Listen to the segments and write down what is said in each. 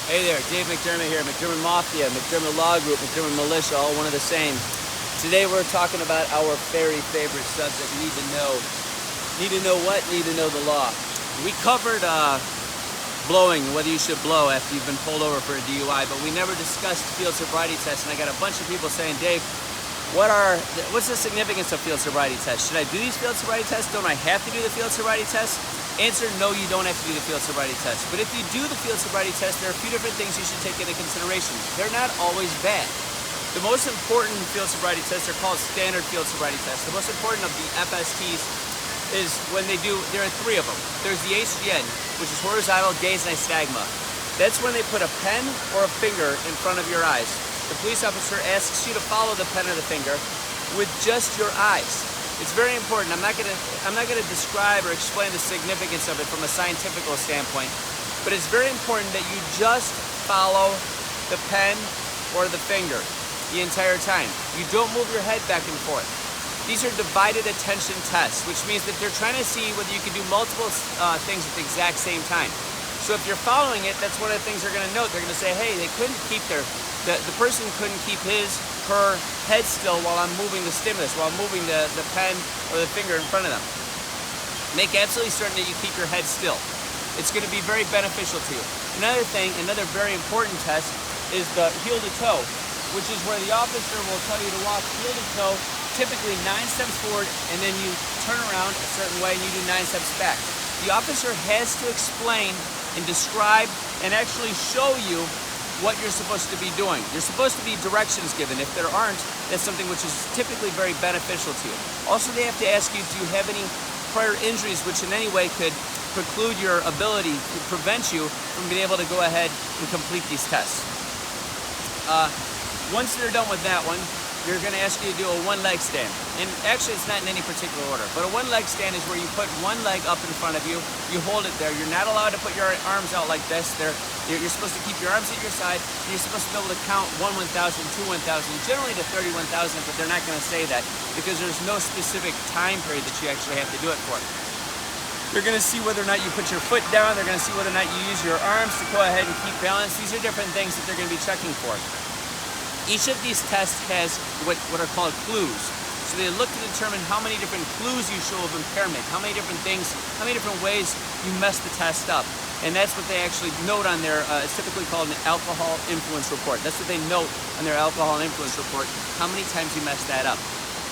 Hey there, Dave McDermott here, McDermott Mafia, McDermott Law Group, McDermott Militia, all one of the same. Today we're talking about our very favorite subject, need to know. Need to know what? Need to know the law. We covered blowing, whether you should blow after you've been pulled over for a DUI, but we never discussed field sobriety tests, and I got a bunch of people saying, Dave, what's the significance of field sobriety tests? Should I do these field sobriety tests? Don't I have to do the field sobriety test? Answer, no, you don't have to do the field sobriety test. But if you do the field sobriety test, there are a few different things you should take into consideration. They're not always bad. The most important field sobriety tests are called standard field sobriety tests. The most important of the FSTs is when they do, there are three of them. There's the HGN, which is horizontal gaze nystagma. That's when they put a pen or a finger in front of your eyes. The police officer asks you to follow the pen or the finger with just your eyes. It's very important. I'm not gonna describe or explain the significance of it from a scientific standpoint, but it's very important that you just follow the pen or the finger the entire time. You don't move your head back and forth. These are divided attention tests, which means that they're trying to see whether you can do multiple things at the exact same time. So if you're following it, that's one of the things they're gonna note. They're gonna say, hey, they couldn't keep the person couldn't keep her head still while I'm moving the stimulus, while I'm moving the pen or the finger in front of them. Make absolutely certain that you keep your head still. It's going to be very beneficial to you. Another thing, another very important test is the heel to toe, which is where the officer will tell you to walk heel to toe, typically 9 steps forward, and then you turn around a certain way and you do 9 steps back. The officer has to explain and describe and actually show you what you're supposed to be doing. You're supposed to be directions given. If there aren't, that's something which is typically very beneficial to you. Also, they have to ask you, do you have any prior injuries which in any way could preclude your ability to prevent you from being able to go ahead and complete these tests. Once they're done with that one, you're going to ask you to do a one-leg stand. And actually, it's not in any particular order, but a one-leg stand is where you put one leg up in front of you, you hold it there. You're not allowed to put your arms out like this. You're supposed to keep your arms at your side, and you're supposed to be able to count 1 1,000, 2 1,000, generally to 31,000, but they're not going to say that because there's no specific time period that you actually have to do it for. They're going to see whether or not you put your foot down. They're going to see whether or not you use your arms to go ahead and keep balance. These are different things that they're going to be checking for. Each of these tests has what are called clues. So they look to determine how many different clues you show of impairment, how many different things, how many different ways you mess the test up. And that's what they actually note on their, it's typically called an alcohol influence report. That's what they note on their alcohol influence report, how many times you messed that up.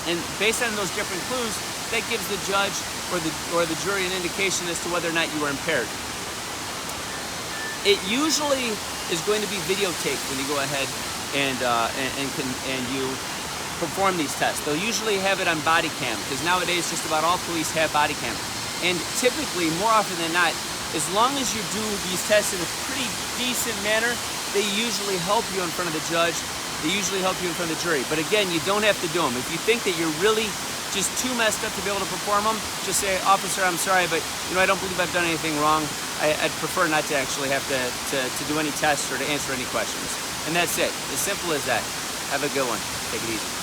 And based on those different clues, that gives the judge or the jury an indication as to whether or not you were impaired. It usually is going to be videotaped when you go ahead and you perform these tests. They'll usually have it on body cam because nowadays just about all police have body cam. And typically, more often than not, as long as you do these tests in a pretty decent manner, they usually help you in front of the judge. They usually help you in front of the jury. But again, you don't have to do them. If you think that you're really just too messed up to be able to perform them, just say, officer, I'm sorry, but I don't believe I've done anything wrong. I'd prefer not to actually have to do any tests or to answer any questions. And that's it. As simple as that. Have a good one. Take it easy.